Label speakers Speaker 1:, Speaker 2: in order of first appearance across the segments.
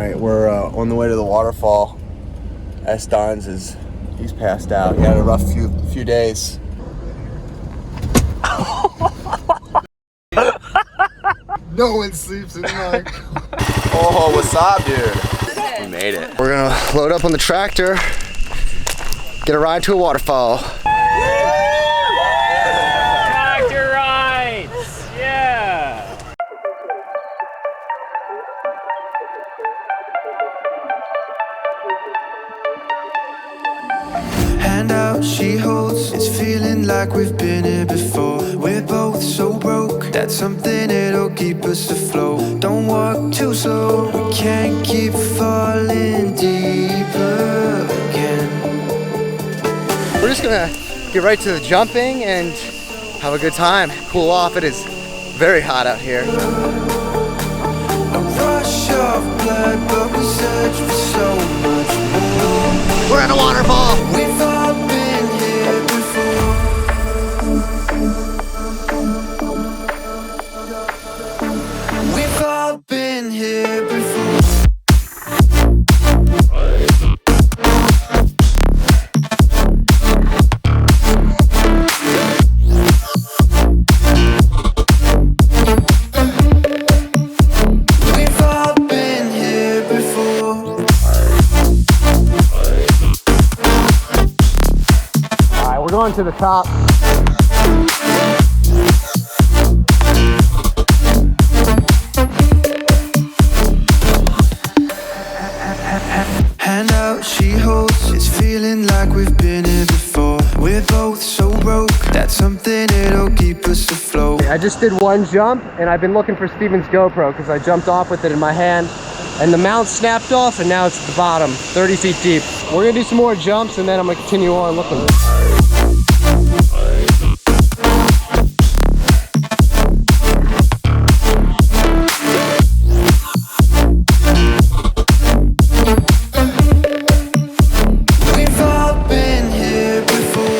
Speaker 1: Alright, we're on the way to the waterfall. He's passed out. He had a rough few days.
Speaker 2: No one sleeps in my car.
Speaker 1: Oh, what's up, dude? We made it. We're gonna load up on the tractor, get a ride to a waterfall.
Speaker 3: Tractor rides! Yeah!
Speaker 4: Hand out she holds, it's feeling like we've been here before. We're both so broke, that's something that'll keep us afloat. Don't walk too slow, we can't keep falling deeper again.
Speaker 1: We're just gonna get right to the jumping and have a good time. Cool off, it is very hot out here.
Speaker 4: A rush of blood, but we search for so much more.
Speaker 1: We're at a waterfall.
Speaker 4: We've all been here before. We've all been here before. We've all been here before.
Speaker 1: Alright, we're going to the top.
Speaker 4: Hand out she holds, it's feeling like we've been here before. We're both so broke, that's something that'll keep us afloat.
Speaker 1: I just did one jump and I've been looking for Steven's GoPro because I jumped off with it in my hand and the mount snapped off and now it's at the bottom, 30 feet deep. We're gonna do some more jumps and then I'm gonna continue on looking.
Speaker 4: We've all been here before.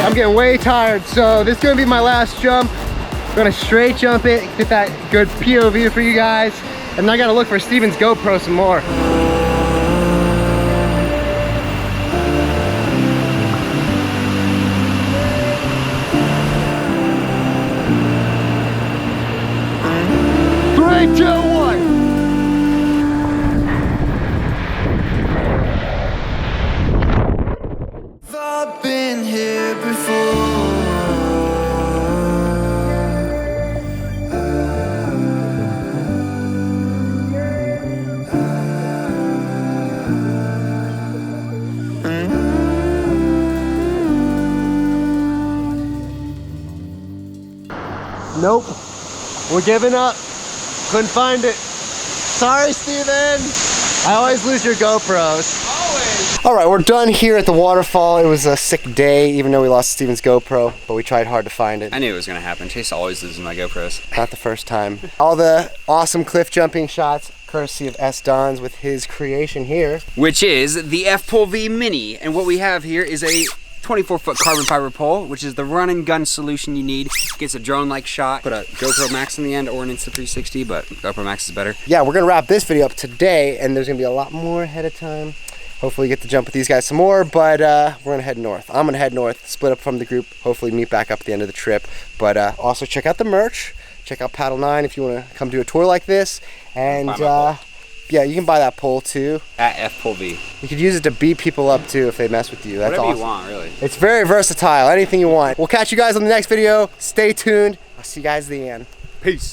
Speaker 1: I'm getting way tired, so this is gonna be my last jump. I'm gonna straight jump it, get that good POV for you guys, and then I gotta look for Steven's GoPro some more. Three, two, one.
Speaker 4: We've all been here before.
Speaker 1: Nope, we're giving up. Couldn't find it. Sorry, Steven. I always lose your GoPros. Always. All right, we're done here at the waterfall. It was a sick day, even though we lost Steven's GoPro, but we tried hard to find it.
Speaker 3: I knew it was gonna happen. Chase always loses my GoPros.
Speaker 1: Not the first time. All the awesome cliff jumping shots, courtesy of S. Don's with his creation here.
Speaker 3: Which is the F-Pole V Mini. And what we have here is a 24-foot carbon fiber pole, which is the run and gun solution you need. Gets a drone-like shot. Put a GoPro Max in the end or an Insta360, but GoPro Max is better.
Speaker 1: Yeah, we're gonna wrap this video up today, and there's gonna be a lot more ahead of time. Hopefully get to jump with these guys some more, but we're gonna head north. I'm gonna head north, split up from the group, hopefully meet back up at the end of the trip. But also check out the merch, check out Paddle 9 if you wanna come do a tour like this. And yeah, you can buy that pole too.
Speaker 3: At F-Pole V.
Speaker 1: You could use it to beat people up too if they mess with you. That's
Speaker 3: Whatever
Speaker 1: awesome.
Speaker 3: you want, really.
Speaker 1: It's very versatile, anything you want. We'll catch you guys on the next video. Stay tuned. I'll see you guys at the end.
Speaker 3: Peace.